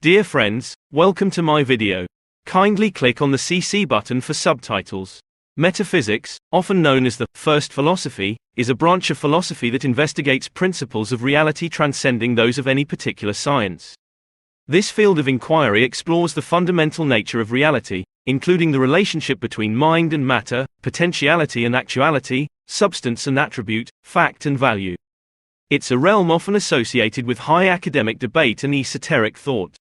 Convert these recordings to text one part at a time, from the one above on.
Dear friends, welcome to my video. Kindly click on the CC button for subtitles. Metaphysics, often known as the first philosophy, is a branch of philosophy that investigates principles of reality transcending those of any particular science. This field of inquiry explores the fundamental nature of reality, including the relationship between mind and matter, potentiality and actuality, substance and attribute, fact and value. It's a realm often associated with high academic debate and esoteric thought.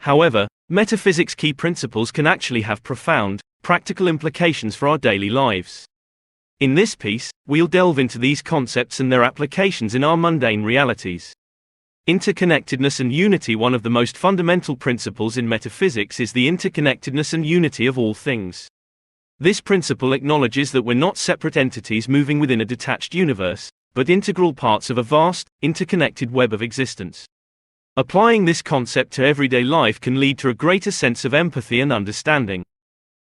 However, metaphysics' key principles can actually have profound, practical implications for our daily lives. In this piece, we'll delve into these concepts and their applications in our mundane realities. Interconnectedness and unity. One of the most fundamental principles in metaphysics is the interconnectedness and unity of all things. This principle acknowledges that we're not separate entities moving within a detached universe, but integral parts of a vast, interconnected web of existence. Applying this concept to everyday life can lead to a greater sense of empathy and understanding.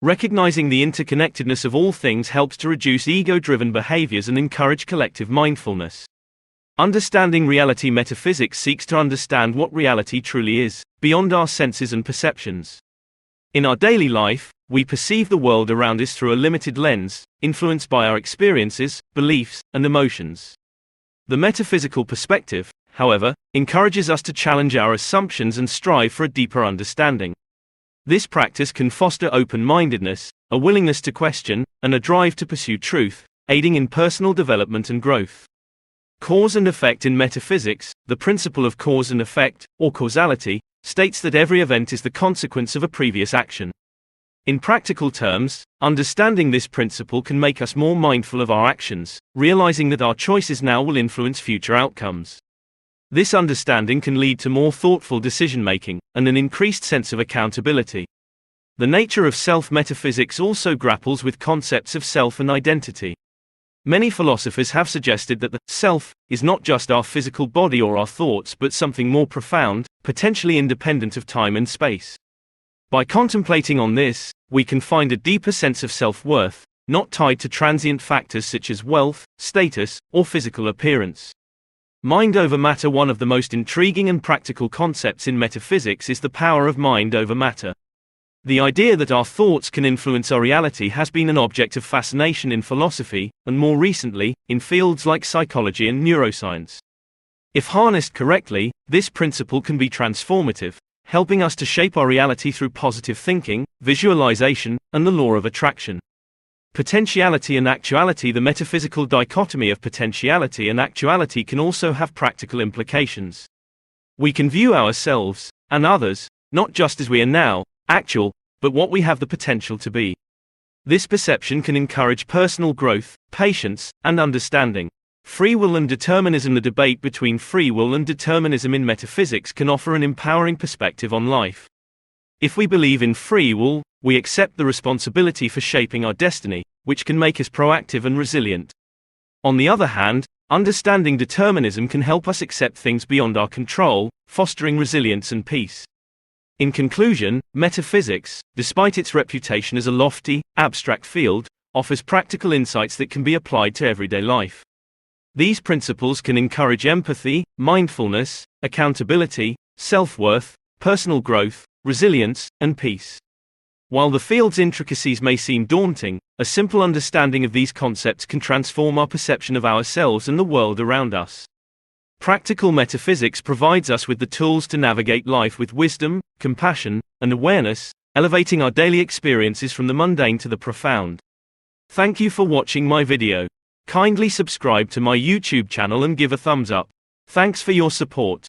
Recognizing the interconnectedness of all things helps to reduce ego-driven behaviors and encourage collective mindfulness. Understanding reality. Metaphysics seeks to understand what reality truly is, beyond our senses and perceptions. In our daily life, we perceive the world around us through a limited lens, influenced by our experiences, beliefs, and emotions. The metaphysical perspective, however, encourages us to challenge our assumptions and strive for a deeper understanding. This practice can foster open-mindedness, a willingness to question, and a drive to pursue truth, aiding in personal development and growth. Cause and effect. In metaphysics, the principle of cause and effect, or causality, states that every event is the consequence of a previous action. In practical terms, understanding this principle can make us more mindful of our actions, realizing that our choices now will influence future outcomes. This understanding can lead to more thoughtful decision-making, and an increased sense of accountability. The nature of self. Metaphysics also grapples with concepts of self and identity. Many philosophers have suggested that the self is not just our physical body or our thoughts but something more profound, potentially independent of time and space. By contemplating on this, we can find a deeper sense of self-worth, not tied to transient factors such as wealth, status, or physical appearance. Mind over matter. One of the most intriguing and practical concepts in metaphysics is the power of mind over matter. The idea that our thoughts can influence our reality has been an object of fascination in philosophy, and more recently, in fields like psychology and neuroscience. If harnessed correctly, this principle can be transformative, helping us to shape our reality through positive thinking, visualization, and the law of attraction. Potentiality and actuality. The metaphysical dichotomy of potentiality and actuality can also have practical implications. We can view ourselves, and others, not just as we are now, actual, but what we have the potential to be. This perception can encourage personal growth, patience, and understanding. Free will and determinism. The debate between free will and determinism in metaphysics can offer an empowering perspective on life. If we believe in free will, we accept the responsibility for shaping our destiny, which can make us proactive and resilient. On the other hand, understanding determinism can help us accept things beyond our control, fostering resilience and peace. In conclusion, metaphysics, despite its reputation as a lofty, abstract field, offers practical insights that can be applied to everyday life. These principles can encourage empathy, mindfulness, accountability, self-worth, personal growth, resilience, and peace. While the field's intricacies may seem daunting, a simple understanding of these concepts can transform our perception of ourselves and the world around us. Practical metaphysics provides us with the tools to navigate life with wisdom, compassion, and awareness, elevating our daily experiences from the mundane to the profound. Thank you for watching my video. Kindly subscribe to my YouTube channel and give a thumbs up. Thanks for your support.